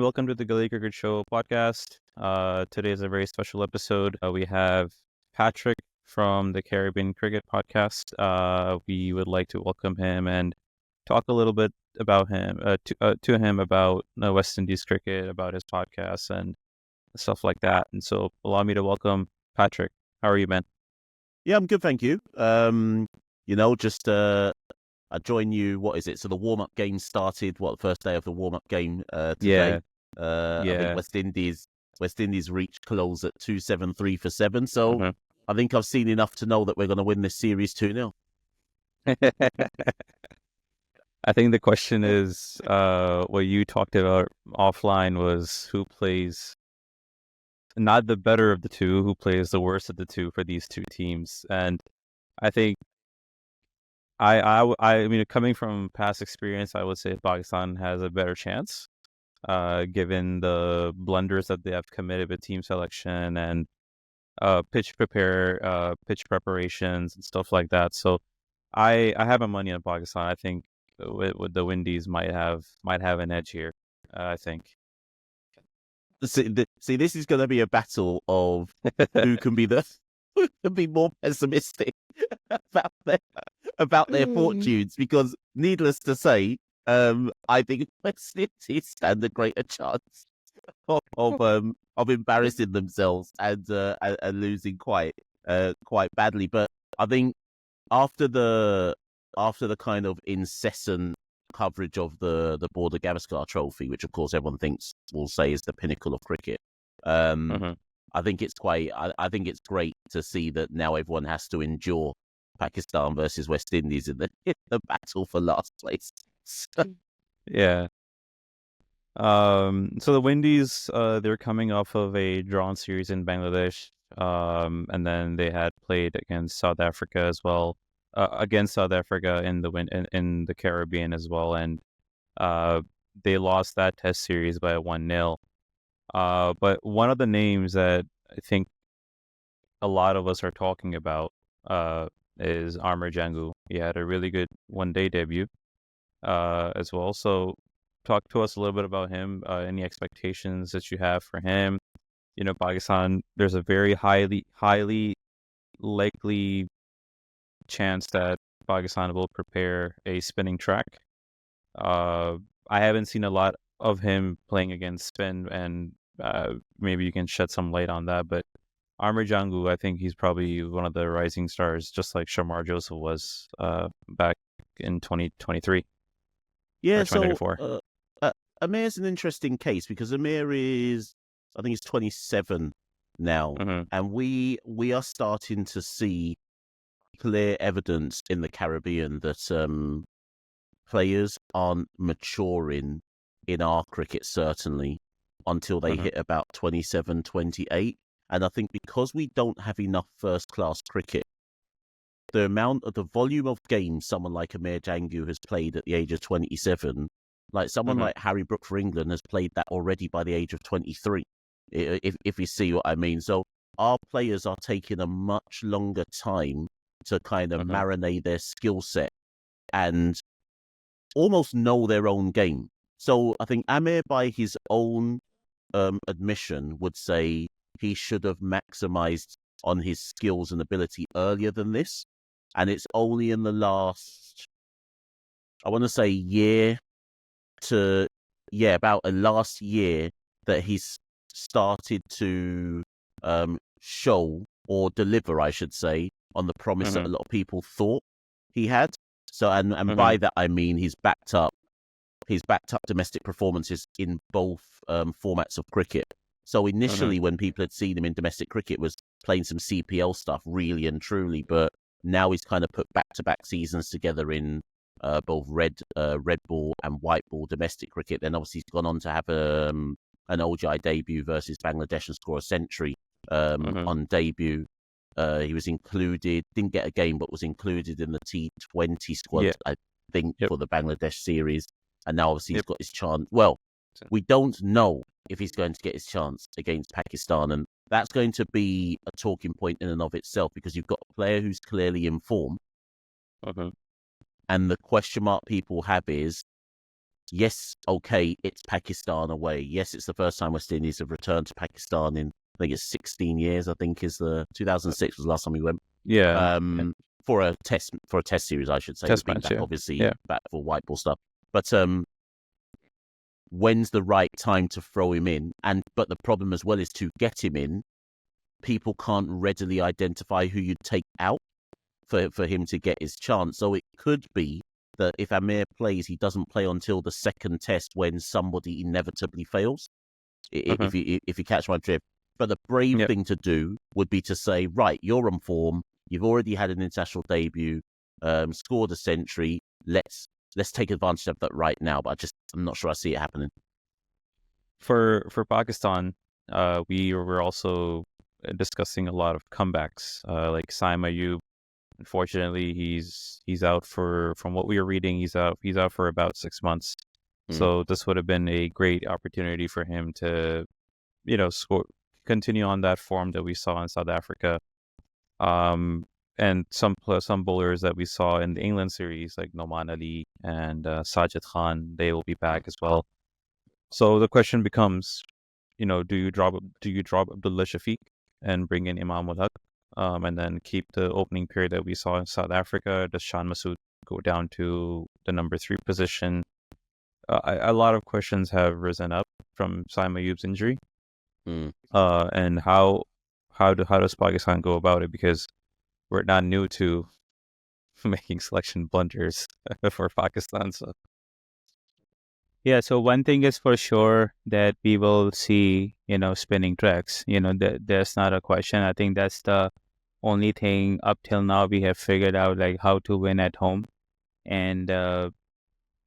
welcome to the Gulley Cricket Show podcast. Today is a very special episode. We have Patrick from the Caribbean Cricket Podcast. We would like to welcome him and talk a little bit about him, to him about West Indies cricket, about his podcast and stuff like that. And so, allow me to welcome Patrick. How are you, man? Yeah, I'm good, thank you. I joined you, what is it? So the warm-up game started, the first day of the warm-up game today? I think West Indies reached close at 273 for 7. So I think I've seen enough to know that we're going to win this series 2-0. I think the question is, what you talked about offline was who plays not the better of the two, who plays the worst of the two for these two teams. And I think I mean, coming from past experience, I would say Pakistan has a better chance, given the blunders that they have committed with team selection and pitch preparations and stuff like that. So I have my money on Pakistan. I think with the Windies might have an edge here. I think. See, this is going to be a battle of who can be more pessimistic about their fortunes, because needless to say, I think West Indies stand a greater chance of embarrassing themselves and losing quite badly. But I think after the kind of incessant coverage of the Border Gavaskar Trophy, which of course everyone will say is the pinnacle of cricket, I think it's I think it's great to see that now everyone has to endure Pakistan versus West Indies in the battle for last place. Yeah. So the Windies, they're coming off of a drawn series in Bangladesh, and then they had played against South Africa as well, against South Africa in the Caribbean as well, and they lost that Test series by 1-0. But one of the names that I think a lot of us are talking about is Amar Jangu. He had a really good one-day debut as well. So talk to us a little bit about him, any expectations that you have for him. You know, Pakistan, there's a very highly likely chance that Pakistan will prepare a spinning track. I haven't seen a lot of him playing against spin, and maybe you can shed some light on that. But Amar Jangu, I think he's probably one of the rising stars, just like Shamar Joseph was back in 2023. Yeah, so Amir's an interesting case because Amir is, I think he's 27 now, and we are starting to see clear evidence in the Caribbean that players aren't maturing in our cricket, certainly, until they hit about 27, 28. And I think because we don't have enough first-class cricket, the volume of games someone like Amir Jangu has played at the age of 27, like someone like Harry Brook for England has played that already by the age of 23, if you see what I mean. So our players are taking a much longer time to kind of marinate their skill set and almost know their own game. So I think Amir, by his own admission, would say he should have maximized on his skills and ability earlier than this. And it's only in the last, I want to say about a last year that he's started to show or deliver, I should say, on the promise that a lot of people thought he had. So, and by that I mean he's backed up domestic performances in both formats of cricket. So initially, when people had seen him in domestic cricket, was playing some CPL stuff, really and truly. But now he's kind of put back-to-back seasons together in both red ball and white ball domestic cricket. Then obviously he's gone on to have an ODI debut versus Bangladesh and score a century on debut. He was included, didn't get a game, but was included in the T20 squad, I think, for the Bangladesh series. And now obviously he's got his chance. Well, we don't know if he's going to get his chance against Pakistan. And that's going to be a talking point in and of itself, because you've got a player who's clearly in form. And the question mark people have is, yes, okay, it's Pakistan away. Yes, it's the first time West Indies have returned to Pakistan in, I think it's 16 years. I think is the 2006 was the last time we went. Yeah, For a test series, I should say. test We've been match. back, Yeah, obviously, yeah. back for white ball stuff. But when's the right time to throw him in? But the problem as well is to get him in, people can't readily identify who you'd take out for him to get his chance. So it could be that if Amir plays, he doesn't play until the second test when somebody inevitably fails. If you catch my drift. But the brave thing to do would be to say, right, you're on form. You've already had an international debut, scored a century. Let's take advantage of that right now. But I'm not sure I see it happening. For Pakistan, we were also discussing a lot of comebacks, like Saim Ayub. Unfortunately, he's out from what we were reading, he's out for about 6 months. So this would have been a great opportunity for him to, continue on that form that we saw in South Africa. And some bowlers that we saw in the England series, like Noman Ali and Sajid Khan, they will be back as well. So the question becomes, do you drop Abdullah Shafiq and bring in Imam ul Haq, and then keep the opening period that we saw in South Africa? Does Shan Masood go down to the number 3 position? A lot of questions have risen up from Saim Ayub's injury, and how does Pakistan go about it? Because we're not new to making selection blunders for Pakistan. So yeah, so one thing is for sure that we will see, spinning tracks. There's not a question. I think that's the only thing up till now we have figured out, like how to win at home. And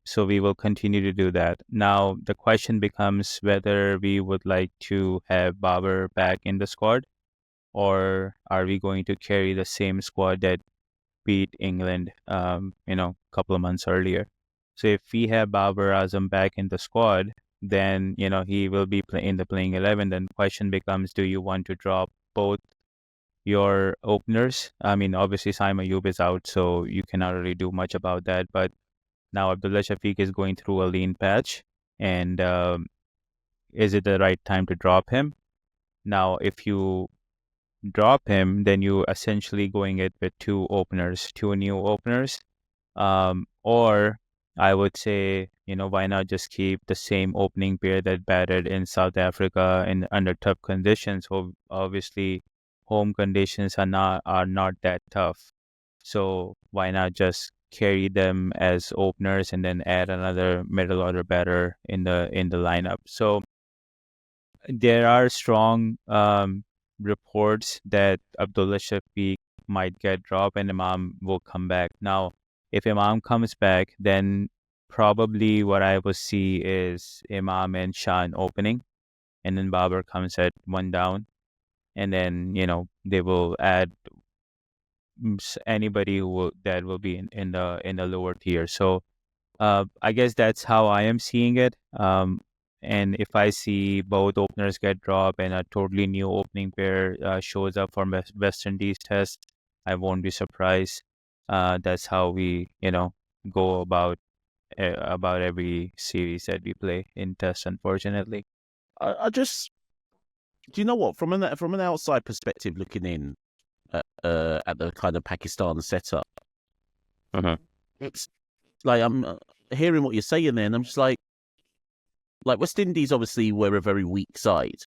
so we will continue to do that. Now, the question becomes whether we would like to have Babar back in the squad, or are we going to carry the same squad that beat England, a couple of months earlier. So if we have Babar Azam back in the squad, then, he will be in the playing 11. Then the question becomes, do you want to drop both your openers? I mean, obviously Saim Ayub is out, so you cannot really do much about that. But now Abdullah Shafiq is going through a lean patch, and is it the right time to drop him? Now, if you drop him, then you essentially going it with two new openers. Or I would say, why not just keep the same opening pair that batted in South Africa under tough conditions? So obviously, home conditions are not that tough. So why not just carry them as openers and then add another middle order batter in the lineup? So there are strong reports that Abdullah Shafiq might get dropped and Imam will come back. Now, if Imam comes back, then probably what I will see is Imam and Shan opening, and then Babar comes at 1 down, and then they will add anybody that will be in the lower tier. So I guess that's how I am seeing it. And if I see both openers get dropped and a totally new opening pair shows up for West Indies test, I won't be surprised. That's how we, go about every series that we play in test, unfortunately. I just, do you know what? From an outside perspective, looking in at the kind of Pakistan setup, it's like I'm hearing what you're saying there, and I'm just like West Indies obviously were a very weak side,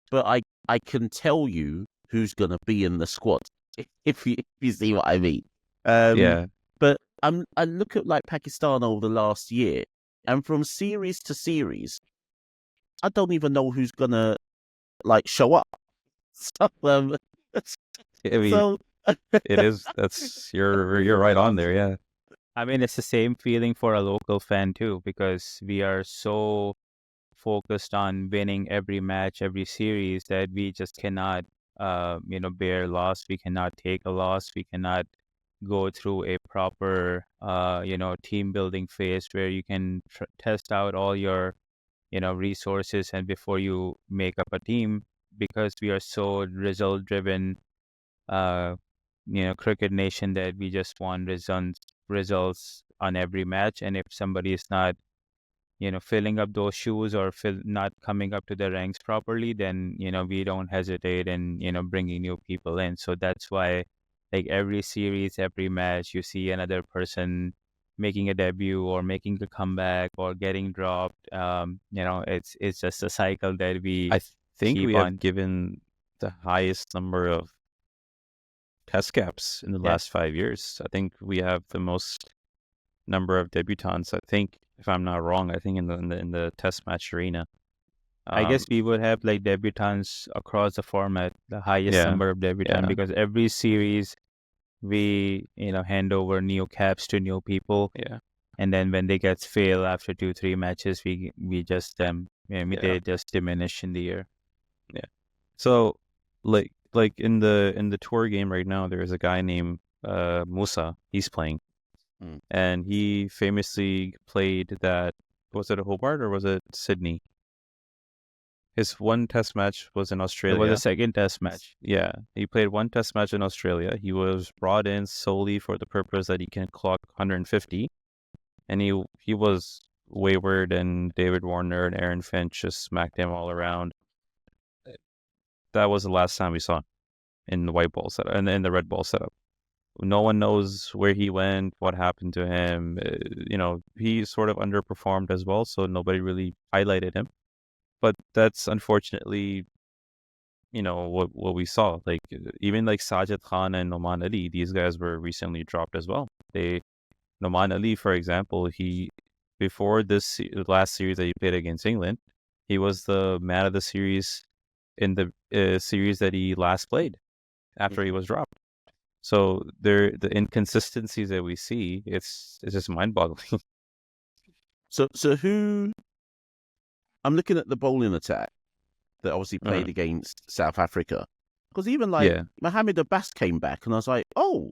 but I can tell you who's going to be in the squad if you see what I mean. yeah. But I look at Pakistan over the last year, and from series to series, I don't even know who's gonna show up. So, it is. You're right on there. Yeah. I mean, it's the same feeling for a local fan too, because we are so focused on winning every match, every series, that we just cannot, bear loss. We cannot take a loss. We cannot go through a proper, team building phase where you can test out all your, resources and before you make up a team, because we are so result driven, cricket nation, that we just want results on every match. And if somebody is not, filling up those shoes or not coming up to the ranks properly, then, we don't hesitate in, bringing new people in. So that's why, like, every series, every match, you see another person making a debut or making a comeback or getting dropped. It's just a cycle that we I think keep we on. have given the highest number of test caps in the last 5 years. I think we have the most number of debutants. I think, if I'm not wrong, I think in the test match arena. I guess we would have like debutants across the format, the highest number of debutants, because every series we hand over new caps to new people. Yeah. And then when they get fail after 2-3 matches, we just they just diminish in the year. Yeah. So like in the tour game right now, there is a guy named Musa. He's playing. And he famously played that, was it Hobart or was it Sydney? His one test match was in Australia. It was a second test match. Yeah, he played one test match in Australia. He was brought in solely for the purpose that he can clock 150. And he was wayward, and David Warner and Aaron Finch just smacked him all around. That was the last time we saw him in the white ball setup and in the red ball setup. No one knows where he went, what happened to him. He sort of underperformed as well, so nobody really highlighted him. But that's unfortunately, what we saw. Like, even like Sajid Khan and Noman Ali, these guys were recently dropped as well. Noman Ali, for example, before this last series that he played against England, he was the man of the series in the series that he last played after he was dropped. So the inconsistencies that we see, it's just mind-boggling. So who? I'm looking at the bowling attack that obviously played against South Africa, because even Mohammed Abbas came back, and I was like, oh,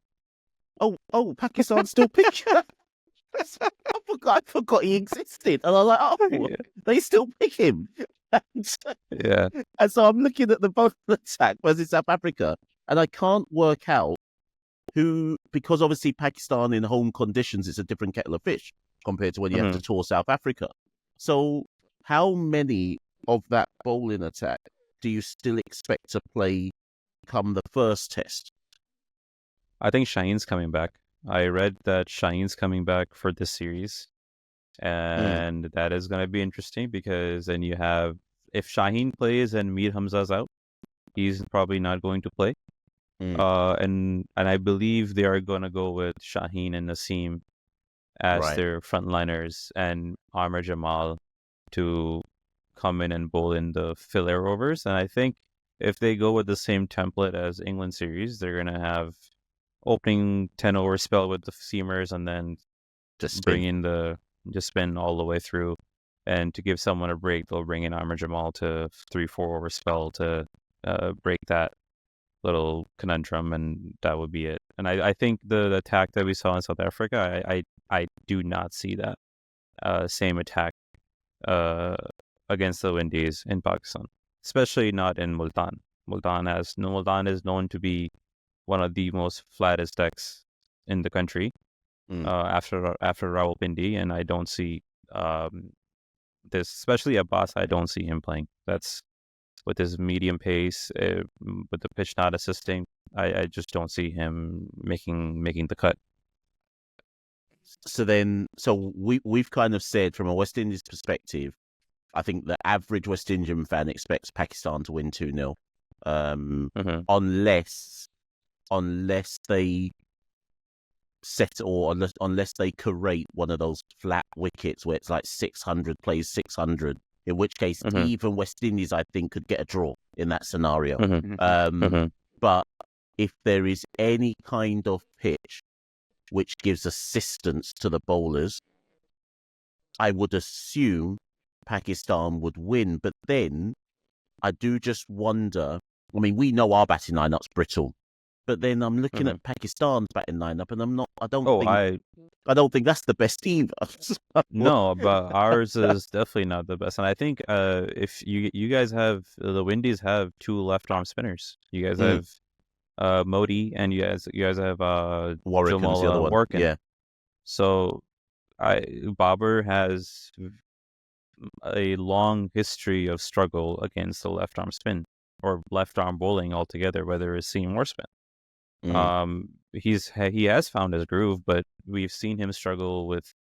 Pakistan still picking. I forgot he existed, and I was like, they still pick him. And so I'm looking at the bowling attack versus South Africa, and I can't work out who, because obviously Pakistan in home conditions is a different kettle of fish compared to when you have to tour South Africa. So how many of that bowling attack do you still expect to play come the first test? I think Shaheen's coming back. I read that Shaheen's coming back for this series. And that is going to be interesting, because then you have, if Shaheen plays and Mir Hamza's out, he's probably not going to play. And I believe they are going to go with Shaheen and Naseem as their frontliners, and Amr Jamal to come in and bowl in the filler overs. And I think if they go with the same template as England series, they're going to have opening 10-over spell with the seamers, and then just bring in just spin all the way through. And to give someone a break, they'll bring in Amr Jamal to 3-4 over spell to break that little conundrum, and that would be it. And I think the attack that we saw in South Africa, I do not see that same attack against the Windies in Pakistan, especially not in Multan. Multan is known to be one of the most flattest decks in the country after Rawalpindi, and I don't see this, especially Abbas. I don't see him playing. That's with his medium pace, with the pitch not assisting. I just don't see him making the cut. So we've kind of said, from a West Indies perspective, I think the average West Indian fan expects Pakistan to win 2-0, unless they set, or unless they create one of those flat wickets where it's like 600 plays 600. In which case, even West Indies, I think, could get a draw in that scenario. But if there is any kind of pitch which gives assistance to the bowlers, I would assume Pakistan would win. But then I do just wonder, I mean, we know our batting lineup's brittle, but then I'm looking at Pakistan's batting lineup, and I don't think that's the best either. No, but ours is definitely not the best. And I think if you guys have, the Windies have 2 left arm spinners. You guys have Modi, and you guys have Warwick, Jamal Warkin. Yeah. So Babar has a long history of struggle against the left arm spin or left arm bowling altogether, whether it's seam or spin. He has found his groove, but we've seen him struggle with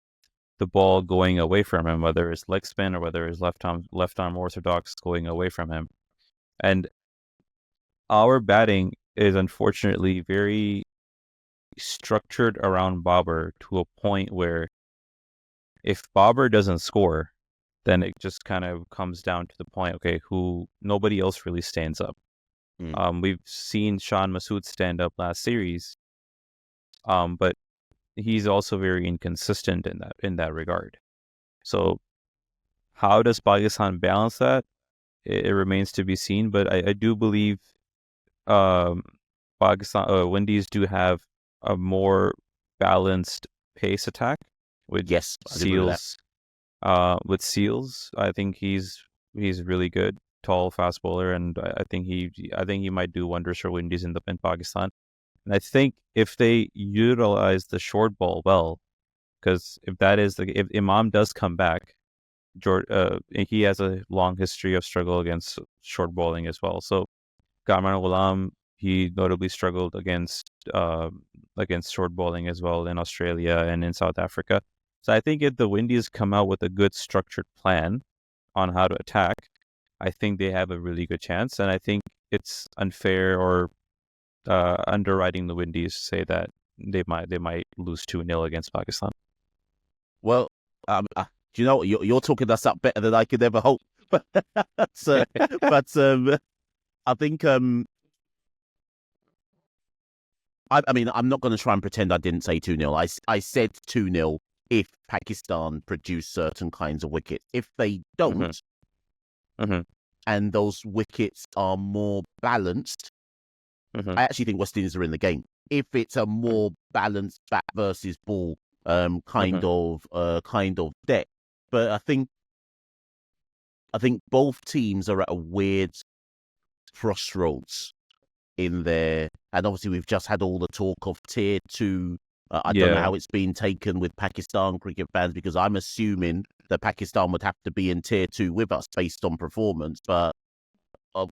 the ball going away from him, whether it's leg spin or whether it's left arm orthodox going away from him. And our batting is unfortunately very structured around Babar to a point where if Babar doesn't score, then it just kind of comes down to the point, okay, nobody else really stands up. We've seen Shan Masood stand up last series, but he's also very inconsistent in that regard. So how does Pakistan balance that? It remains to be seen, but I do believe Windies do have a more balanced pace attack with Seals. With Seals, I think he's really good, tall, fast bowler, and I think he might do wonders for Windies in Pakistan. And I think if they utilize the short ball well, because if Imam does come back, he has a long history of struggle against short bowling as well. So Kamran Ghulam, he notably struggled against short bowling as well in Australia and in South Africa. So I think if the Windies come out with a good structured plan on how to attack, I think they have a really good chance. And I think it's unfair or underwriting the Windies to say that they might lose 2-0 against Pakistan. Well, do you know what? You're talking us up better than I could ever hope. But I think I mean, I'm not going to try and pretend I didn't say 2-0. I said 2-0 if Pakistan produce certain kinds of wickets. If they don't, and those wickets are more balanced, I actually think West Indies are in the game. If it's a more balanced bat versus ball kind of deck, but I think both teams are at a weird crossroads in there, and obviously we've just had all the talk of tier 2. I don't know how it's been taken with Pakistan cricket fans, because I'm assuming that Pakistan would have to be in tier 2 with us based on performance. But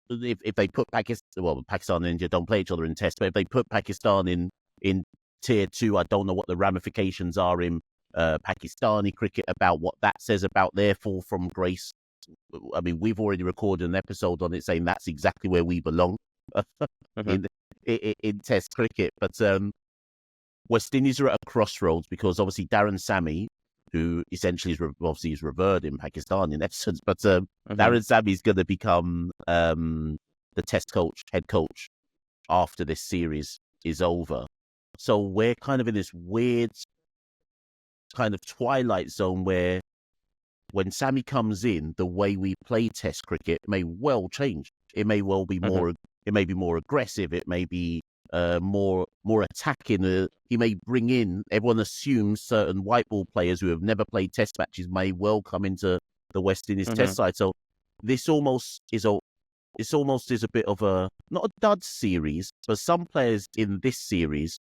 if they put Pakistan and India don't play each other in tests, but if they put Pakistan in tier 2, I don't know what the ramifications are in Pakistani cricket about what that says about their fall from grace. I mean, we've already recorded an episode on it saying that's exactly where we belong in test cricket. But West Indies are at a crossroads, because obviously Darren Sammy, who essentially is revered in Pakistan in essence, but Darren Sammy is going to become the test head coach after this series is over. So we're kind of in this weird kind of twilight zone where when Sammy comes in, the way we play test cricket may well change. It may well be more. It may be more aggressive. It may be more attacking. He may bring in. Everyone assumes certain white ball players who have never played test matches may well come into the West Indies test side. So this almost is a bit of a, not a dud series, but some players in this series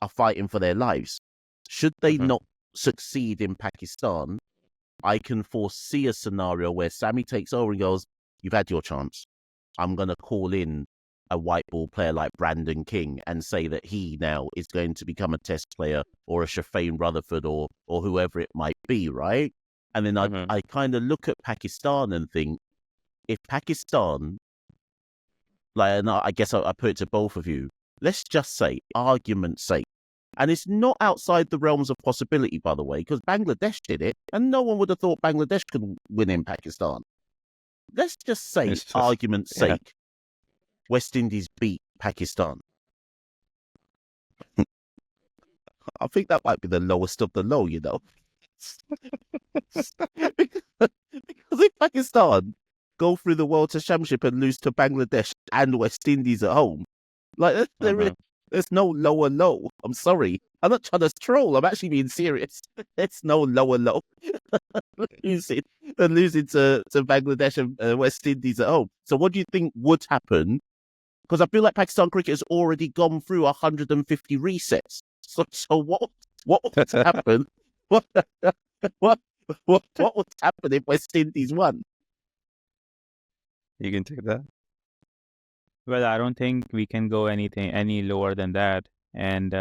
are fighting for their lives. Should they not succeed in Pakistan, I can foresee a scenario where Sammy takes over and goes, "You've had your chance. I'm going to call in a white ball player like Brandon King and say that he now is going to become a test player, or a Shafane Rutherford, or whoever it might be," right? And then I kind of look at Pakistan and think, if Pakistan, and I guess I put it to both of you, let's just say, argument's sake, and it's not outside the realms of possibility, by the way, because Bangladesh did it, and no one would have thought Bangladesh could win in Pakistan. Let's just say, argument's sake, West Indies beat Pakistan. I think that might be the lowest of the low, you know. because if Pakistan go through the World Test Championship and lose to Bangladesh and West Indies at home, like there's no lower low. I'm sorry. I'm not trying to troll. I'm actually being serious. There's no lower low. losing to Bangladesh and West Indies at home. So what do you think would happen? Because I feel like Pakistan cricket has already gone through 150 resets. So what would happen? What what would happen if West Indies won? You can take that. Well, I don't think we can go any lower than that, and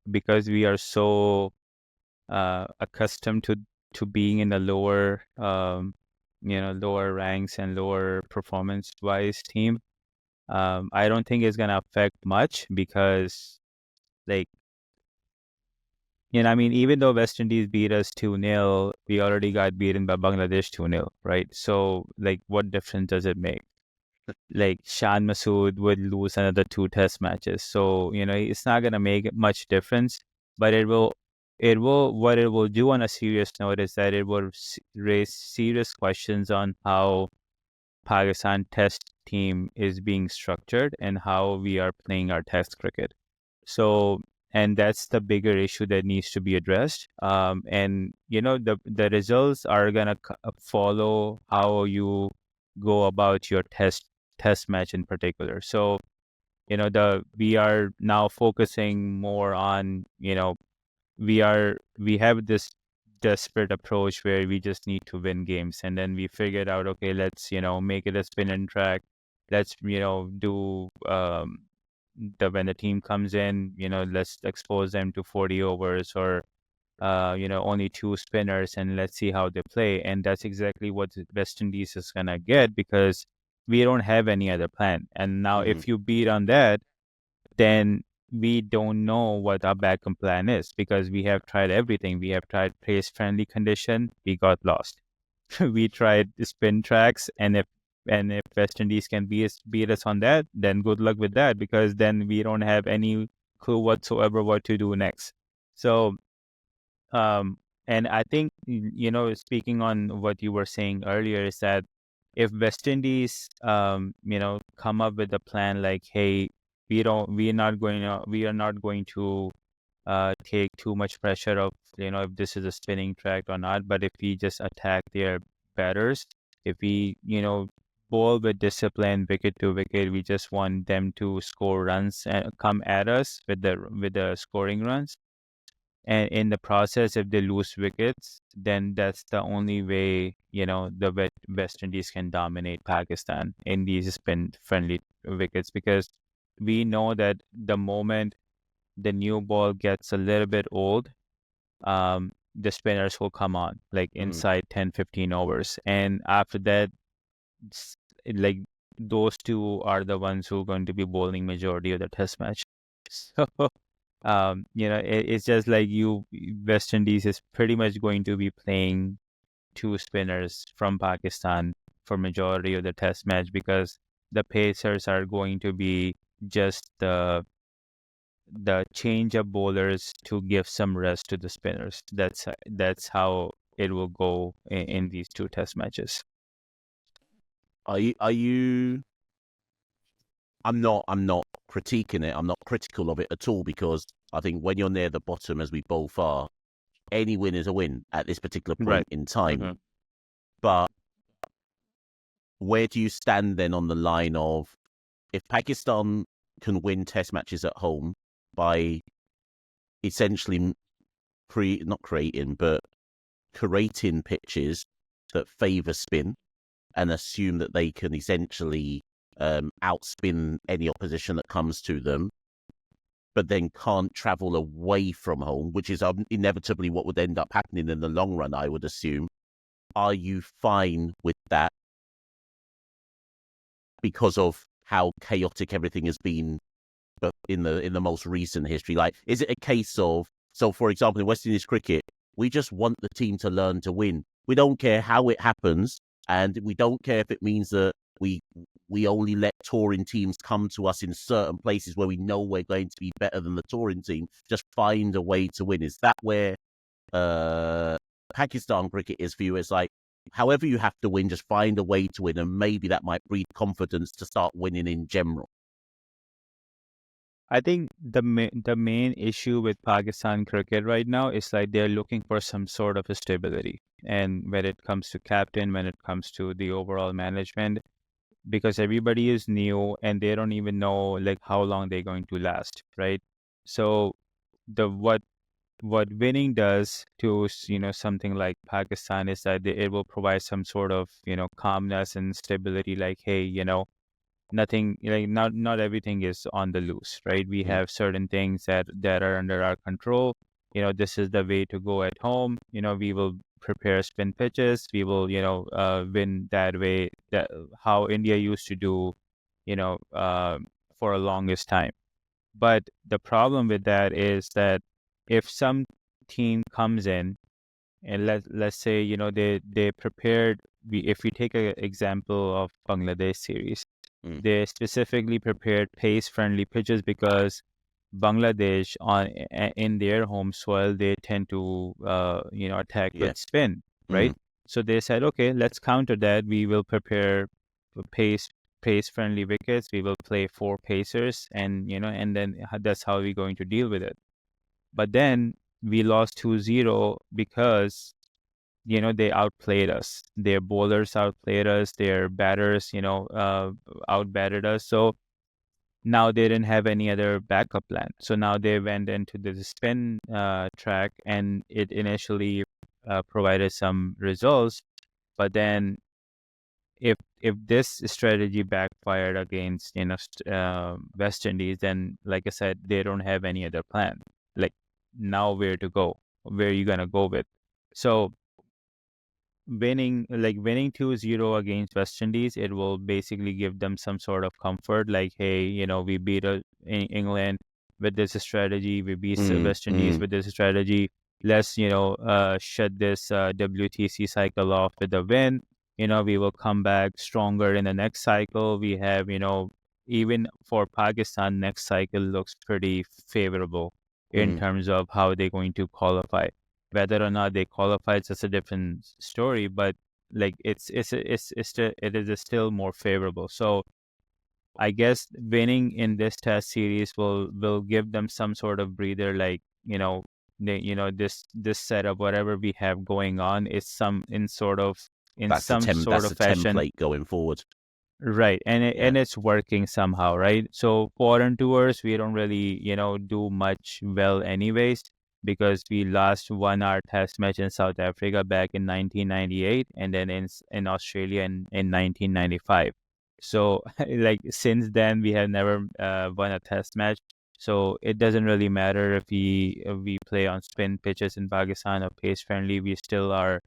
because we are so accustomed to being in the lower lower ranks and lower performance wise team, I don't think it's gonna affect much because like I mean, even though West Indies beat us 2-0, we already got beaten by Bangladesh 2-0, right? So like what difference does it make? Like Shan Masood would lose another 2 test matches. So, it's not gonna make much difference, but what it will do on a serious note is that it will raise serious questions on how Pakistan test team is being structured and how we are playing our test cricket. So, and that's the bigger issue that needs to be addressed. And the results are gonna follow how you go about your test match in particular. So, we are now focusing more on, we have this desperate approach where we just need to win games, and then we figured out, okay, let's make it a spin and track. Let's do when the team comes in, let's expose them to 40 overs or only 2 spinners, and let's see how they play. And that's exactly what the West Indies is gonna get because we don't have any other plan. And now if you beat on that, then we don't know what our backup plan is because we have tried everything. We have tried pace friendly condition, we got lost. We tried spin tracks, and if West Indies can beat us on that, then good luck with that because then we don't have any clue whatsoever what to do next. So and I think, speaking on what you were saying earlier, is that if West Indies, come up with a plan like, hey, we are not going to take too much pressure of, if this is a spinning track or not, but if we just attack their batters, if we, bowl with discipline, wicket to wicket, we just want them to score runs and come at us with the scoring runs. And in the process, if they lose wickets, then that's the only way, the West Indies can dominate Pakistan in these spin-friendly wickets, because we know that the moment the new ball gets a little bit old, the spinners will come on, like inside 10, 15 overs. And after that, like those two are the ones who are going to be bowling majority of the test match. So it's just like West Indies is pretty much going to be playing 2 spinners from Pakistan for majority of the test match because the pacers are going to be just the change of bowlers to give some rest to the spinners. That's how it will go in these 2 test matches. Are you? I'm not critiquing it. I'm not critical of it at all because I think when you're near the bottom, as we both are, any win is a win at this particular point in time. But where do you stand then on the line of if Pakistan can win test matches at home by essentially not creating, but curating pitches that favour spin and assume that they can essentially outspin any opposition that comes to them, but then can't travel away from home, which is inevitably what would end up happening in the long run, I would assume. Are you fine with that because of how chaotic everything has been in the most recent history? Like, is it a case of, so for example, in West Indies cricket, we just want the team to learn to win. We don't care how it happens, and we don't care if it means that we only let touring teams come to us in certain places where we know we're going to be better than the touring team. Just find a way to win. Is that where Pakistan cricket is for you? It's like, however you have to win, just find a way to win, and maybe that might breed confidence to start winning in general. I think the main issue with Pakistan cricket right now is like they're looking for some sort of a stability, and when it comes to captain, when it comes to the overall management, because everybody is new and they don't even know like how long they're going to last, right? So what what winning does to something like Pakistan is that it will provide some sort of calmness and stability. Like, hey, nothing, like not everything is on the loose, right? We have certain things that are under our control. This is the way to go at home. We will prepare spin pitches. We will win that way. That how India used to do, for a longest time. But the problem with that is that if some team comes in and let's say they prepared, if we take an example of Bangladesh series, they specifically prepared pace friendly pitches because Bangladesh in their home soil, they tend to attack with spin, right? So they said, okay, let's counter that. We will prepare pace friendly wickets. We will play 4 pacers, and then that's how we're going to deal with it. But then we lost 2-0 because they outplayed us. Their bowlers outplayed us. Their batters outbatted us. So now they didn't have any other backup plan. So now they went into the spin track, and it initially provided some results. But then if this strategy backfired against West Indies, then like I said, they don't have any other plan. Like, now where to go? Where are you gonna go with? So winning 2-0 against West Indies, it will basically give them some sort of comfort. Like, hey, we beat England with this strategy. We beat West Indies with this strategy. Let's shut this WTC cycle off with a win. We will come back stronger in the next cycle. We have even for Pakistan, next cycle looks pretty favorable in terms of how they're going to qualify. Whether or not they qualify, it's just a different story. But like it is still more favorable. So I guess winning in this Test series will give them some sort of breather. Like this setup, whatever we have going on, is some sort of fashion. Template going forward. Right, and it's working somehow, right? So foreign tours, we don't really do much well anyways, because we last won our Test match in South Africa back in 1998, and then in Australia in 1995. So like since then we have never won a Test match. So it doesn't really matter if we play on spin pitches in Pakistan or pace friendly. We still are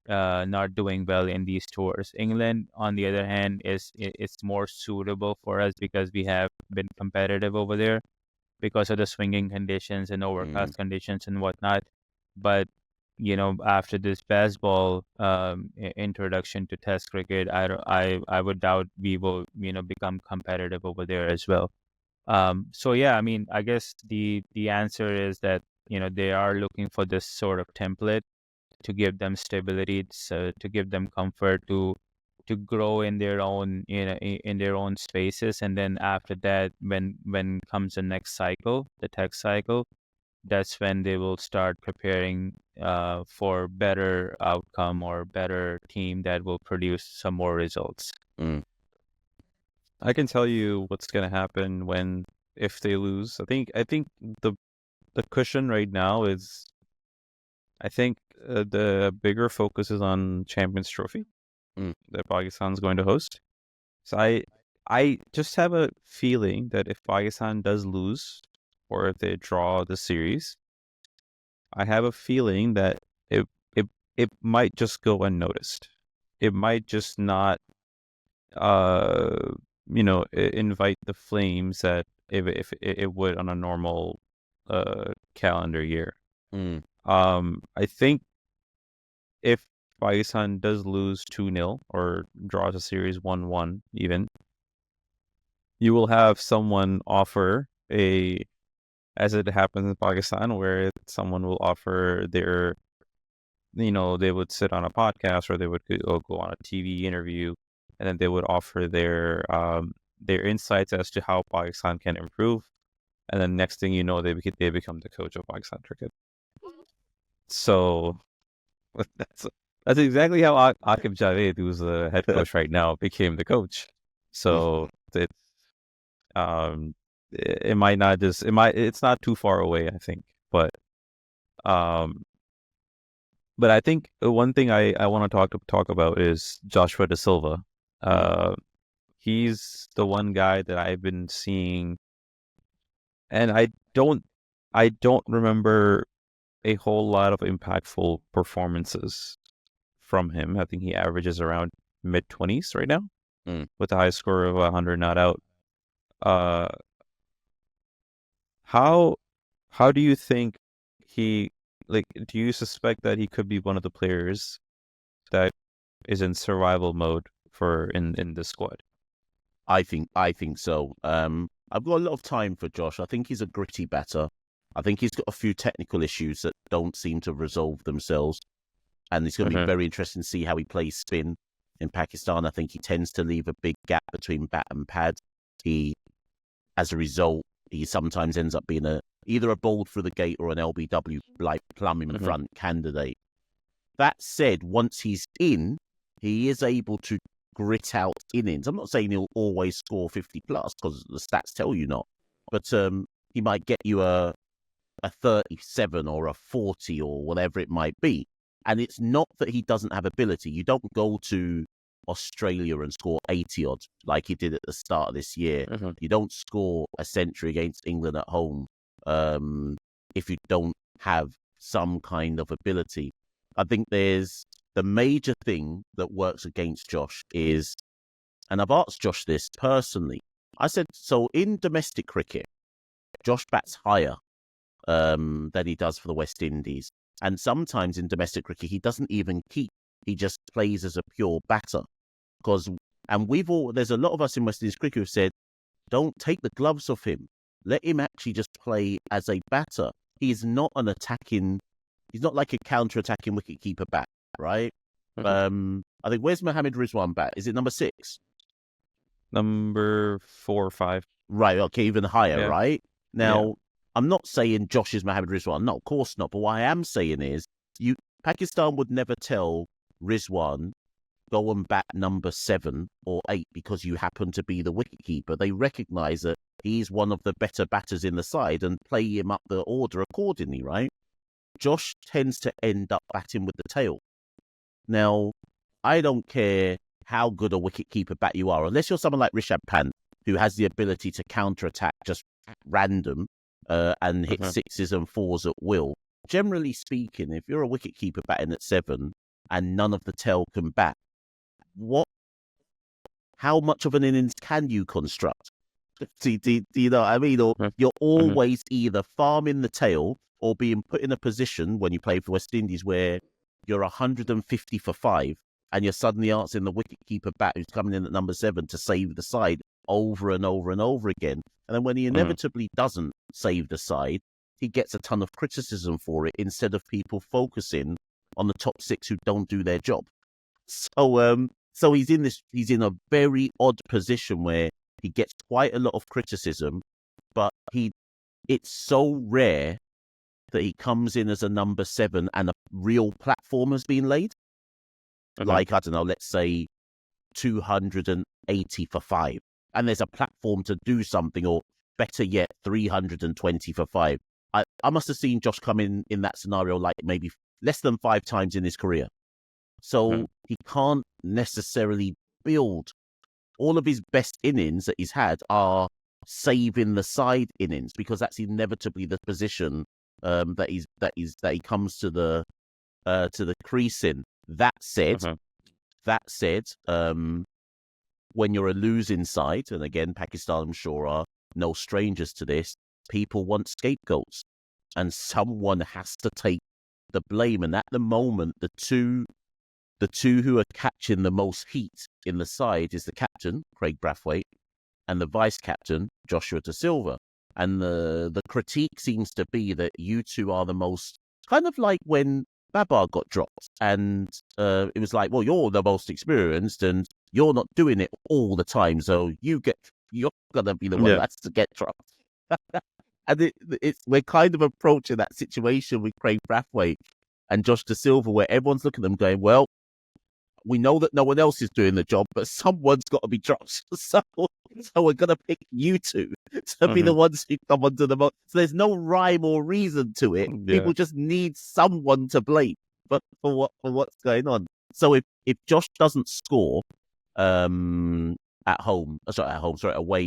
not doing well in these tours. England, on the other hand, it's more suitable for us because we have been competitive over there because of the swinging conditions and overcast conditions and whatnot. But after this baseball introduction to Test cricket, I would doubt we will become competitive over there as well. So yeah, I mean, I guess the answer is that they are looking for this sort of template to give them stability, so to give them comfort, to grow in their own in their own spaces. And then after that, when comes the next cycle, the tech cycle, that's when they will start preparing for better outcome or better team that will produce some more results. I can tell you what's going to happen if they lose. I think the cushion right now is, I think the bigger focus is on Champions Trophy that Pakistan's going to host. So I just have a feeling that if Pakistan does lose, or if they draw the series, I have a feeling that it might just go unnoticed. It might just not invite the flames that if it would on a normal calendar year. I think if Pakistan does lose 2-0 or draws a series 1-1 even, you will have someone offer as it happens in Pakistan, where someone will offer their, they would sit on a podcast, or they would go on a TV interview, and then they would offer their insights as to how Pakistan can improve. And then next thing you know, they become the coach of Pakistan cricket. So that's exactly how Aqib Javed, who's the head coach right now, became the coach. So it might not it's not too far away, I think. But Um, but I think one thing I want to talk about is Joshua Da Silva. He's the one guy that I've been seeing, and I don't remember a whole lot of impactful performances from him. I think he averages around mid-20s right now with a high score of 100 not out. How do you think do you suspect that he could be one of the players that is in survival mode in the squad? I think so. I've got a lot of time for Josh. I think he's a gritty batter. I think he's got a few technical issues that don't seem to resolve themselves. And it's going to be very interesting to see how he plays spin in Pakistan. I think he tends to leave a big gap between bat and pad. As a result, he sometimes ends up being either a ball through the gate or an LBW, like plumb in front candidate. That said, once he's in, he is able to grit out innings. I'm not saying he'll always score 50 plus because the stats tell you not, but he might get you a 37 or a 40 or whatever it might be. And it's not that he doesn't have ability. You don't go to Australia and score 80 odd like he did at the start of this year. You don't score a century against England at home if you don't have some kind of ability. I think there's the major thing that works against Josh is, and I've asked Josh this personally, I said, so in domestic cricket, Josh bats higher than he does for the West Indies. And sometimes in domestic cricket, he doesn't even keep. He just plays as a pure batter. There's a lot of us in West Indies cricket who've said, don't take the gloves off him. Let him actually just play as a batter. He's not he's not like a counter-attacking wicket-keeper bat, right? I think, where's Mohammad Rizwan bat? Is it number 6? Number 4 or 5. Right, okay, even higher, right? Now, I'm not saying Josh is Mohammad Rizwan. No, of course not. But what I am saying is, Pakistan would never tell Rizwan, go and bat number 7 or 8 because you happen to be the wicketkeeper. They recognise that he's one of the better batters in the side and play him up the order accordingly, right? Josh tends to end up batting with the tail. Now, I don't care how good a wicketkeeper bat you are, unless you're someone like Rishabh Pant, who has the ability to counter-attack just random and hit 6s and 4s at will. Generally speaking, if you're a wicketkeeper batting at 7 and none of the tail can bat, how much of an innings can you construct? Do you know what I mean? Or you're always either farming the tail or being put in a position when you play for West Indies where you're 150 for 5 and you're suddenly answering the wicketkeeper bat who's coming in at number 7 to save the side over and over and over again. And then when he inevitably doesn't save the side, he gets a ton of criticism for it instead of people focusing on the top 6 who don't do their job. So he's in a very odd position where he gets quite a lot of criticism, but it's so rare that he comes in as a number 7 and a real platform has been laid. Like, I don't know, let's say 280 for 5. And there's a platform to do something, or better yet, 320 for 5. I must have seen Josh come in that scenario like maybe less than 5 times in his career. So he can't necessarily build. All of his best innings that he's had are saving the side innings, because that's inevitably the position that he comes to the crease in. That said, when you're a losing side, and again, Pakistan, I'm sure, are no strangers to this, people want scapegoats, and someone has to take the blame. And at the moment, the two who are catching the most heat in the side is the captain, Craig Brathwaite, and the vice captain, Joshua Da Silva. And the critique seems to be that you two are the most, kind of like when Babar got dropped, and it was like, well, you're the most experienced and you're not doing it all the time, so you're gonna be the one that's to get dropped. And we're kind of approaching that situation with Craig Brathwaite and Josh Da Silva, where everyone's looking at them going, well, we know that no one else is doing the job, but someone's got to be dropped. So we're going to pick you two to be the ones who come onto the boat. So there's no rhyme or reason to it. Yeah. People just need someone to blame for what's going on. So if Josh doesn't score away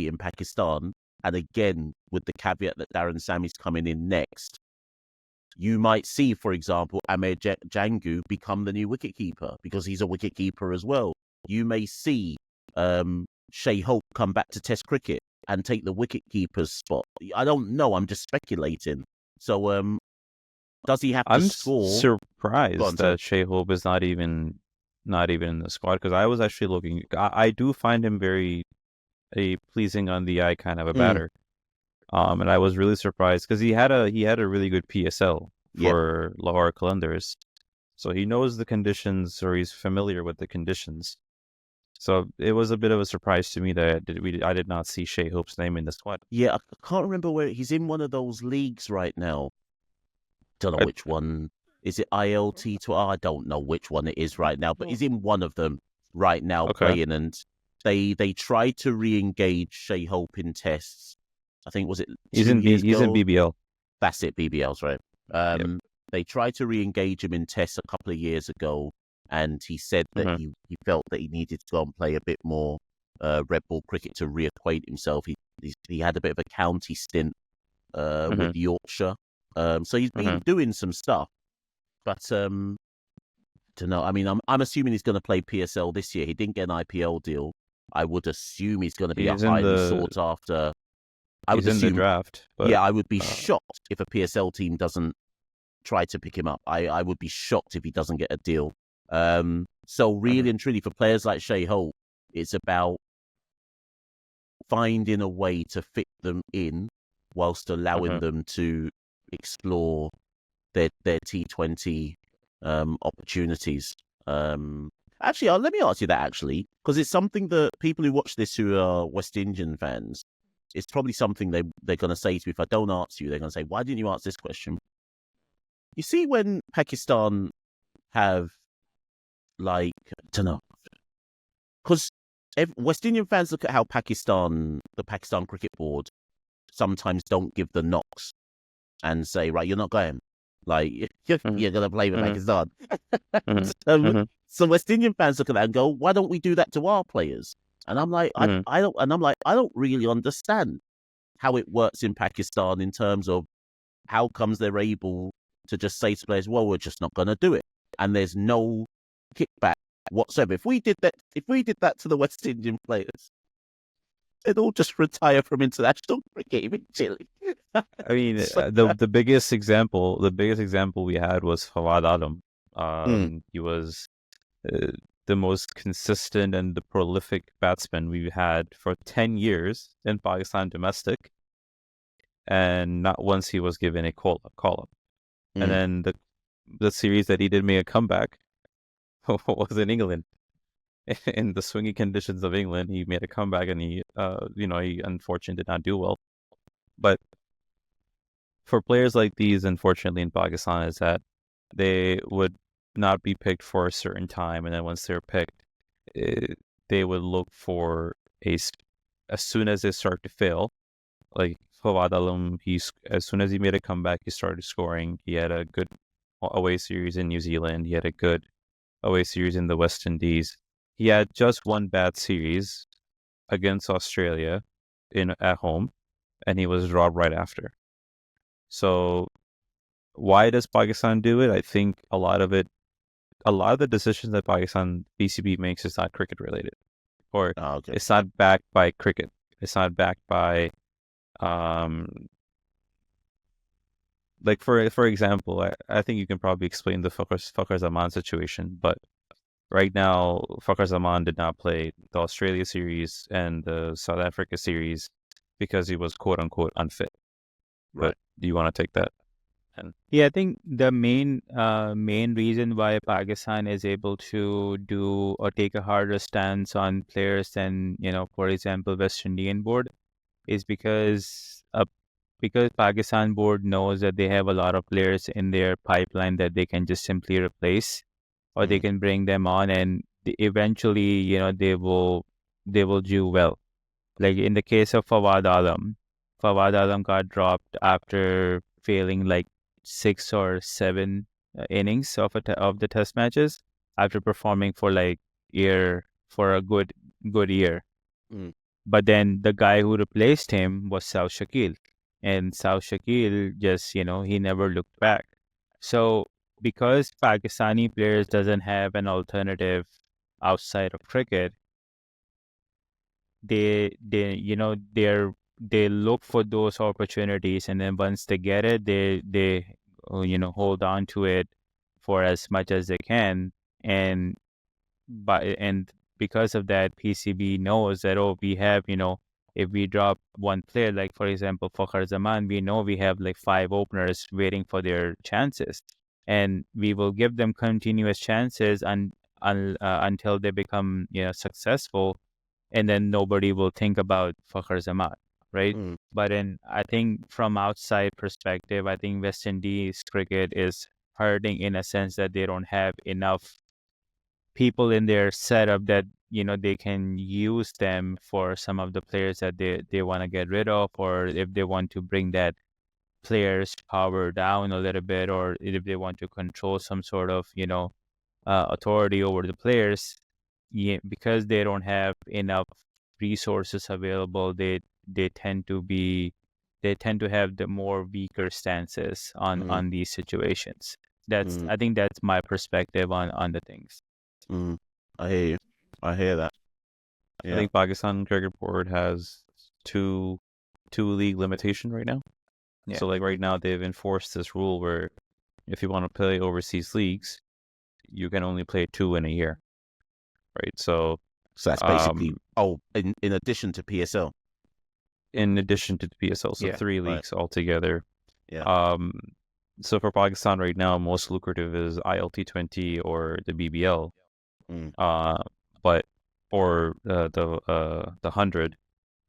in Pakistan, and again with the caveat that Darren Sammy's coming in next, you might see, for example, Amir Jangu become the new wicketkeeper because he's a wicketkeeper as well. You may see Shai Hope come back to Test cricket and take the wicketkeeper's spot. I don't know. I'm just speculating. So does he have to score? I'm surprised that Shai Hope is not even in the squad, because I was actually looking. I do find him very a pleasing on the eye kind of a batter. And I was really surprised because he had a really good PSL for Lahore Qalandars, so he knows the conditions, or he's familiar with the conditions. So it was a bit of a surprise to me that I did not see Shai Hope's name in the squad. Yeah, I can't remember where he's in. One of those leagues right now. Don't know which one. Is it ILT to? I don't know which one it is right now, but he's in one of them right now playing, and they tried to re-engage Shai Hope in tests. I think he's in BBL. That's it, BBL's right. They tried to re-engage him in tests a couple of years ago, and he said that he felt that he needed to go and play a bit more red ball cricket to reacquaint himself. He had a bit of a county stint with Yorkshire, so he's been doing some stuff. But don't know. I mean, I'm assuming he's going to play PSL this year. He didn't get an IPL deal. I would assume he's going to be a highly sought after. He's in the draft. But, I would be shocked if a PSL team doesn't try to pick him up. I would be shocked if he doesn't get a deal. So really and truly, for players like Shai Hope, it's about finding a way to fit them in whilst allowing them to explore their T20 opportunities. Actually, let me ask you that, actually, because it's something that people who watch this who are West Indian fans, it's probably something they're going to say to me. If I don't answer you, they're going to say, why didn't you answer this question? You see, when Pakistan have, like, I don't know, because West Indian fans look at how the Pakistan Cricket Board sometimes don't give the knocks and say, right, you're not going. Like, you're going to play with Pakistan. So West Indian fans look at that and go, why don't we do that to our players? And I'm like, I don't really understand how it works in Pakistan in terms of how comes they're able to just say to players, well, we're just not going to do it. And there's no kickback whatsoever. If we did that to the West Indian players, they'd all just retire from international cricket eventually. I mean, the biggest example we had was Fawad Alam. He was the most consistent and the prolific batsman we've had for 10 years in Pakistan domestic, and not once he was given a call-up. And then the series that he did make a comeback was in England. In the swingy conditions of England, he made a comeback, and he unfortunately did not do well. But for players like these, unfortunately, in Pakistan, is that they would not be picked for a certain time, and then once they're picked, they would look for as soon as they start to fail, like Fawad Alam, as soon as he made a comeback, he started scoring. He had a good away series in New Zealand. He had a good away series in the West Indies. He had just one bad series against Australia at home, and he was dropped right after. So why does Pakistan do it? I think a lot of the decisions that Pakistan PCB makes is not cricket related, or it's not backed by cricket. It's not backed by, like for example, I think you can probably explain the Fakhar Zaman situation, but right now Fakhar Zaman did not play the Australia series and the South Africa series because he was quote unquote unfit. Right. But do you want to take that? Yeah, I think the main reason why Pakistan is able to do or take a harder stance on players than, for example, West Indian board is because Pakistan board knows that they have a lot of players in their pipeline that they can just simply replace, or they can bring them on, and eventually, they will do well. Like in the case of Fawad Alam got dropped after failing like 6 or 7 innings of the test matches after performing for like a good year. But then the guy who replaced him was South Shakil, and South Shakil just he never looked back. So because Pakistani players doesn't have an alternative outside of cricket, they look for those opportunities, and then once they get it, they hold on to it for as much as they can, and because of that, PCB knows that we have if we drop one player, like for example Fakhar Zaman, we know we have like 5 openers waiting for their chances, and we will give them continuous chances until they become successful, and then nobody will think about Fakhar Zaman, right? But I think from outside perspective, I think West Indies cricket is hurting in a sense that they don't have enough people in their setup that they can use them for some of the players that they want to get rid of, or if they want to bring that player's power down a little bit, or if they want to control some sort of authority over the players. Because they don't have enough resources available, they tend to have the more weaker stances on these situations. I think that's my perspective on the things. I hear you. I hear that. Yeah. I think Pakistan Cricket Board has two league limitation right now. Yeah. So like right now they've enforced this rule where if you want to play overseas leagues, you can only play 2 in a year. Right. So that's basically in addition to PSL. In addition to the PSL, so 3 leagues altogether. Yeah. So for Pakistan right now, most lucrative is ILT20 or the BBL. But or the 100,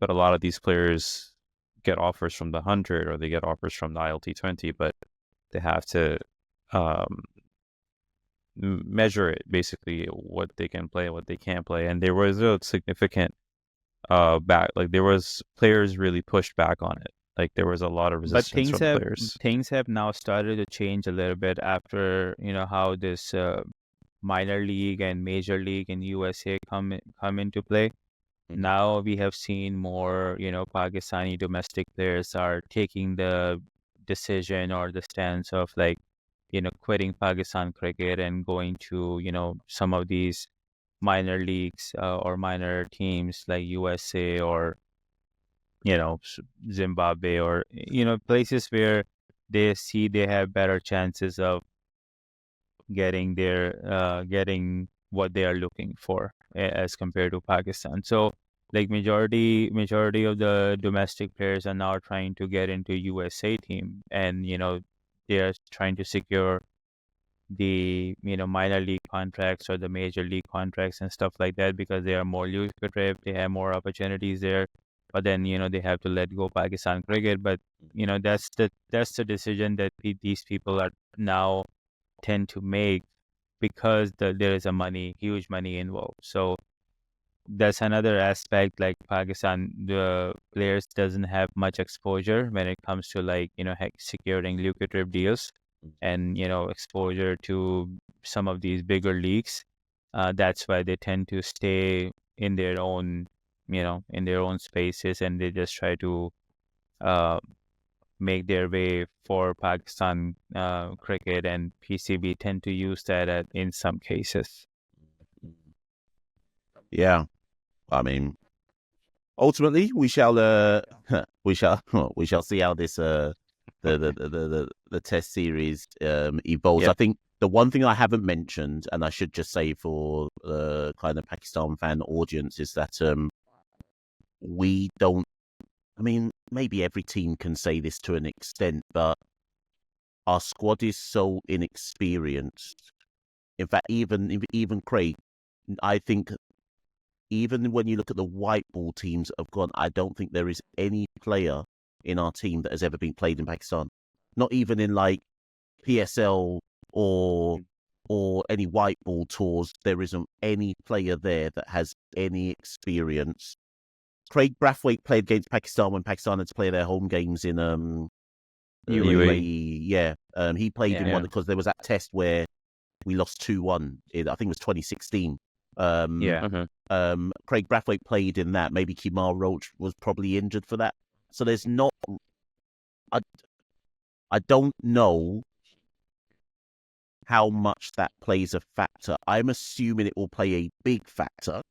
but a lot of these players get offers from the 100 or they get offers from the ILT20, but they have to measure it, basically what they can play, what they can't play. And there was a significant there was players really pushed back on it. Like there was a lot of resistance from players. Things have now started to change a little bit after how this minor league and major league in USA come into play. Now we have seen more Pakistani domestic players are taking the decision or the stance of like quitting Pakistan cricket and going to some of these minor leagues or minor teams like USA or Zimbabwe, or places where they see they have better chances of getting what they are looking for as compared to Pakistan. So like majority of the domestic players are now trying to get into USA team, and they are trying to secure the minor league contracts or the major league contracts and stuff like that, because they are more lucrative, they have more opportunities there. But then they have to let go Pakistan cricket. But that's the decision that these people are now tend to make, because there is huge money involved. So that's another aspect. Like Pakistan, the players doesn't have much exposure when it comes to like securing lucrative deals and exposure to some of these bigger leagues. That's why they tend to stay in their own spaces, and they just try to make their way for Pakistan cricket, and PCB tend to use that in some cases. Yeah, I mean, ultimately we shall see how this the test series evolves. Yep. I think the one thing I haven't mentioned, and I should just say for the kind of Pakistan fan audience, is that we don't. I mean, maybe every team can say this to an extent, but our squad is so inexperienced. In fact, even Craig, I think, even when you look at the white ball teams that have gone, I don't think there is any player in our team that has ever been played in Pakistan. Not even in like PSL or or any white ball tours, there isn't any player there that has any experience. Craig Brathwaite played against Pakistan when Pakistan had to play their home games in UAE. Yeah, he played in one because there was that test where we lost 2-1. I think it was 2016. Craig Brathwaite played in that. Maybe Kemar Roach was probably injured for that. So there's not. I don't know how much that plays a factor. I'm assuming it will play a big factor,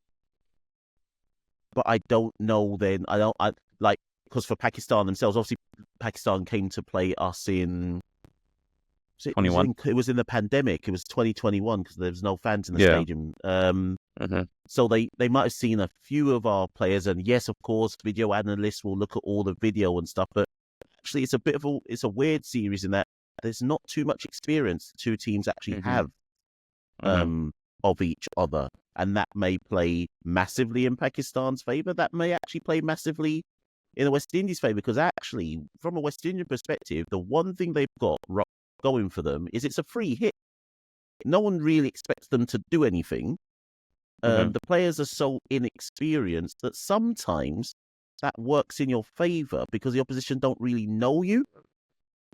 but I don't know. Then because for Pakistan themselves, obviously Pakistan came to play us in 21. It was in the pandemic. It was 2021 because there was no fans in the stadium. So they might have seen a few of our players, and yes, of course, video analysts will look at all the video and stuff. But actually, it's a weird series in that there's not too much experience the two teams actually have of each other, and that may play massively in Pakistan's favor. That may actually play massively in the West Indies' favor, because actually, from a West Indian perspective, the one thing they've got going for them is it's a free hit. No one really expects them to do anything. The players are so inexperienced that sometimes that works in your favor because the opposition don't really know you.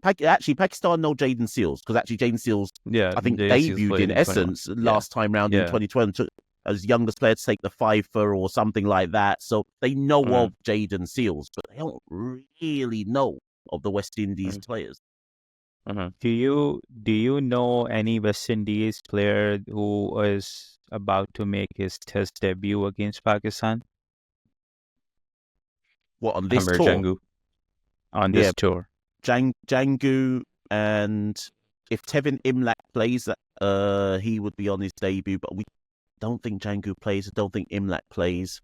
Actually, Pakistan know Jaden Seals, because actually Jaden Seals, I think, debuted in essence last time round in 2020 as youngest player to take the FIFA or something like that. So they know of Jaden Seals, but they don't really know of the West Indies players. Do you know any West Indies player who is about to make his Test debut against Pakistan? What, on this tour? Jangu. On this tour. Jangu, and if Tevin Imlak plays, he would be on his debut, but we don't think Jangu plays. I don't think Imlak plays.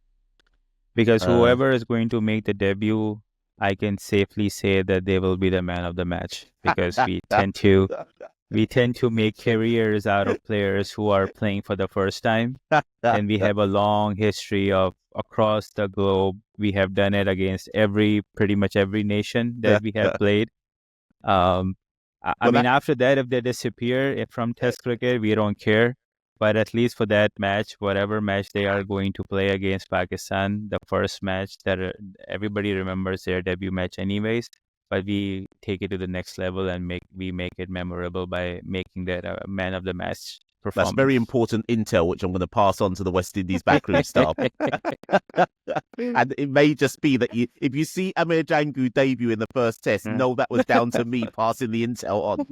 Because whoever is going to make the debut, I can safely say that they will be the man of the match, because we tend to make careers out of players who are playing for the first time, and we have a long history of across the globe. We have done it against pretty much every nation that we have played. I mean, after that, if they disappear from Test cricket, we don't care. But at least for that match, whatever match they are going to play against Pakistan, the first match that everybody remembers their debut match anyways, but we take it to the next level and we make it memorable by making that a man of the match performance. That's very important intel, which I'm going to pass on to the West Indies backroom staff. And it may just be that if you see Amir Jangu debut in the first test, know that was down to me passing the intel on.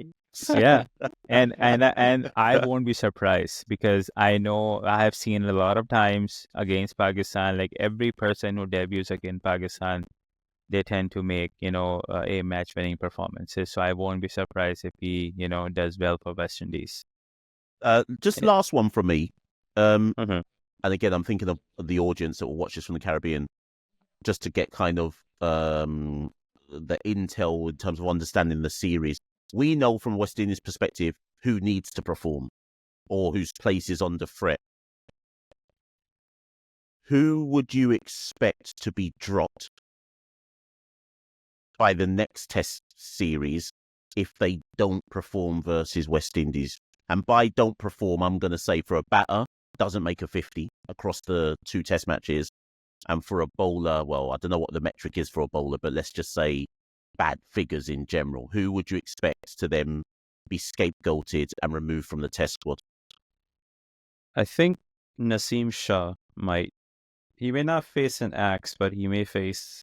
Yeah, and I won't be surprised, because I know I have seen a lot of times against Pakistan, like every person who debuts against Pakistan, they tend to make, a match-winning performances. So I won't be surprised if he, does well for West Indies. Just last one from me. And again, I'm thinking of the audience that will watch this from the Caribbean, just to get kind of the intel in terms of understanding the series. We know from West Indies' perspective who needs to perform or whose place is under threat. Who would you expect to be dropped by the next Test series if they don't perform versus West Indies? And by don't perform, I'm going to say for a batter, doesn't make a 50 across the two Test matches. And for a bowler, well, I don't know what the metric is for a bowler, but let's just say bad figures in general. Who would you expect to then be scapegoated and removed from the Test squad? I think Naseem Shah might. He may not face an axe, but he may face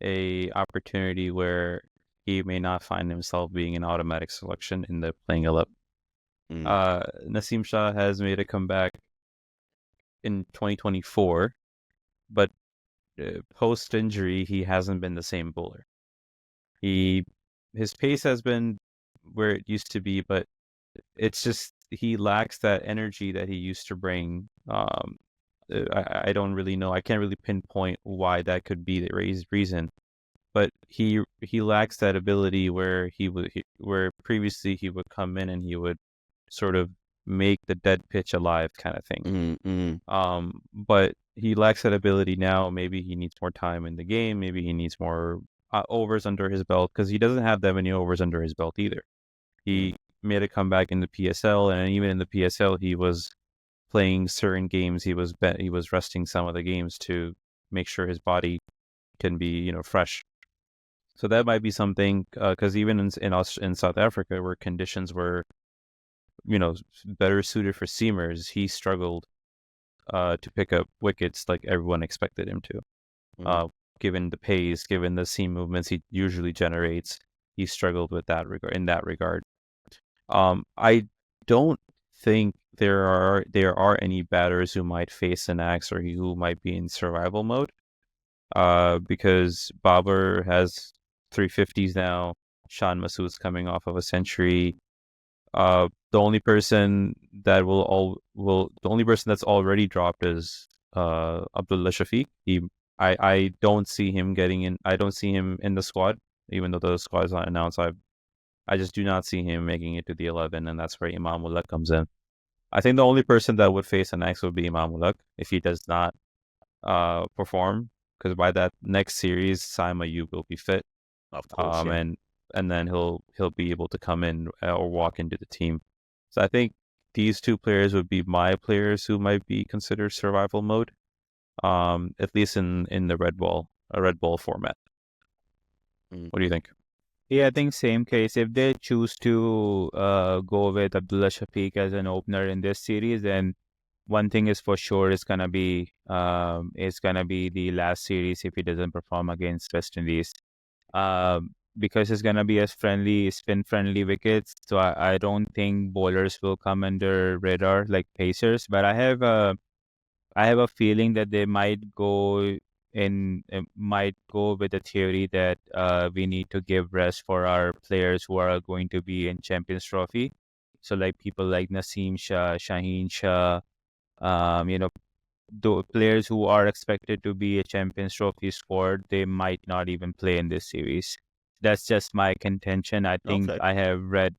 a opportunity where he may not find himself being an automatic selection in the playing 11. Naseem Shah has made a comeback in 2024, but post-injury, he hasn't been the same bowler. His pace has been where it used to be, but it's just he lacks that energy that he used to bring. I don't really know. I can't really pinpoint why that could be the reason, but he lacks that ability where where previously he would come in and he would sort of make the dead pitch alive kind of thing. But he lacks that ability now. Maybe he needs more time in the game. Maybe he needs more overs under his belt, because he doesn't have that many overs under his belt either. He made a comeback in the PSL, and even in the PSL, he was playing certain games. He was resting some of the games to make sure his body can be fresh. So that might be something, because even in South Africa, where conditions were better suited for seamers, he struggled to pick up wickets like everyone expected him to. Given the pace, given the seam movements he usually generates, he struggled with that regard. I don't think there are any batters who might face an axe or who might be in survival mode. Because Babar has 350s now. Shan Masood's coming off of a century. The only person that's already dropped is Abdullah Shafiq. I don't see him getting in. I don't see him in the squad, even though the squad is not announced. I just do not see him making it to the 11, and that's where Imamullah comes in. I think the only person that would face an axe would be Imamullah if he does not perform, because by that next series, Saim Ayub will be fit, of course, yeah. and then he'll be able to come in or walk into the team. So I think these two players would be my players who might be considered survival mode, at least in the red ball format. What do you think? Yeah, I think same case. If they choose to go with Abdullah Shafiq as an opener in this series, then one thing is for sure is gonna be the last series if he doesn't perform against West Indies, because it's gonna be spin friendly wickets. So I don't think bowlers will come under radar like pacers. But I have a feeling that they might go with the theory that we need to give rest for our players who are going to be in Champions Trophy. So like people like Naseem Shah, Shaheen Shah, the players who are expected to be a Champions Trophy squad, they might not even play in this series. That's just my contention. I think I have read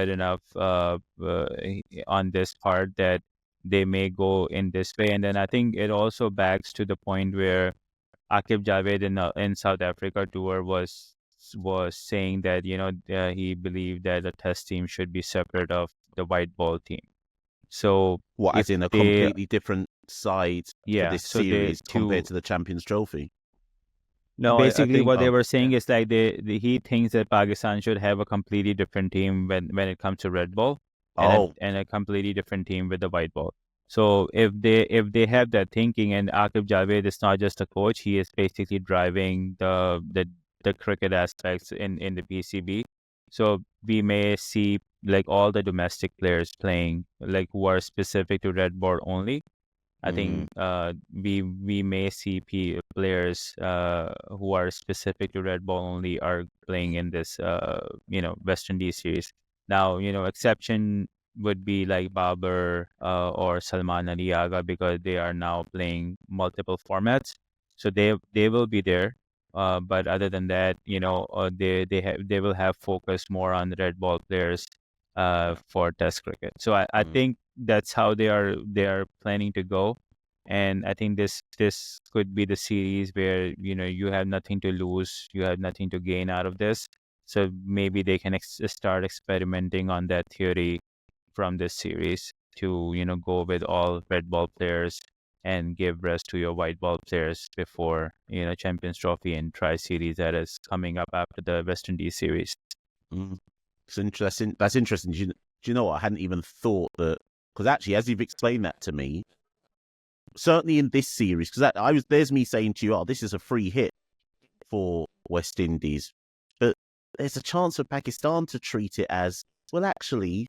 enough on this part that they may go in this way. And then I think it also backs to the point where Akif Javed in South Africa tour was saying that he believed that the test team should be separate of the white ball team. So as in a completely different side for this series compared to the Champions Trophy? No, basically what they were saying is like he thinks that Pakistan should have a completely different team when it comes to red ball, and a completely different team with the white ball. So if they have that thinking, and Akif Javed is not just a coach, he is basically driving the cricket aspects in the PCB. So we may see like all the domestic players playing like who are specific to red ball only. I think we may see players who are specific to red ball only are playing in this West Indies series. Now exception would be like Babar or Salman Ali Agha, because they are now playing multiple formats, so they will be there. But other than that, they will have focus more on the red ball players for Test cricket. So I think that's how they are planning to go. And I think this could be the series where you have nothing to lose, you have nothing to gain out of this. So maybe they can start experimenting on that theory from this series to go with all red ball players and give rest to your white ball players before Champions Trophy and Tri-Series that is coming up after the West Indies series. It's interesting. That's interesting. Do you know what? I hadn't even thought that, because actually, as you've explained that to me, certainly in this series, because there's me saying to you, oh, this is a free hit for West Indies, but there's a chance for Pakistan to treat it as, well, actually,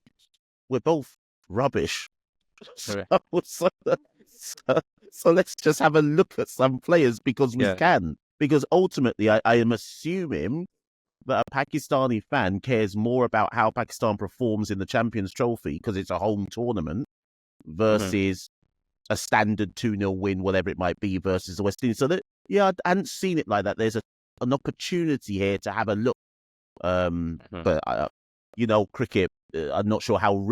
we're both rubbish. So let's just have a look at some players because we can. Because ultimately, I am assuming that a Pakistani fan cares more about how Pakistan performs in the Champions Trophy, because it's a home tournament, versus a standard 2-0 win, whatever it might be, versus the West Indies. So that, I hadn't seen it like that. There's an opportunity here to have a look. But cricket, I'm not sure how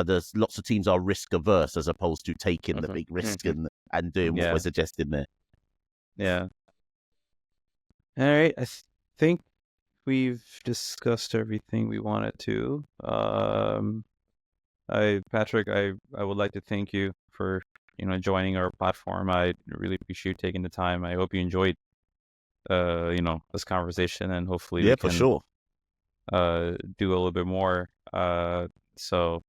there's lots of teams are risk averse as opposed to taking the big risk and doing what we're suggesting there. Yeah. All right. I think we've discussed everything we wanted to. Patrick, I would like to thank you for joining our platform. I really appreciate you taking the time. I hope you enjoyed this conversation, and hopefully we for can sure. Do a little bit more. So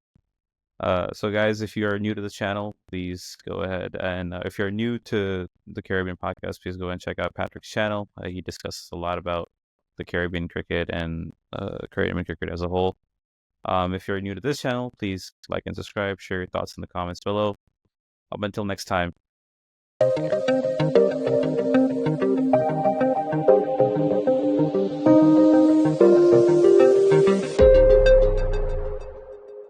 guys, if you are new to this channel, please go ahead, and if you're new to the Caribbean podcast, please go and check out Patrick's channel. He discusses a lot about the Caribbean cricket and Caribbean cricket as a whole. If you're new to this channel, please like and subscribe, share your thoughts in the comments below. Up until next time.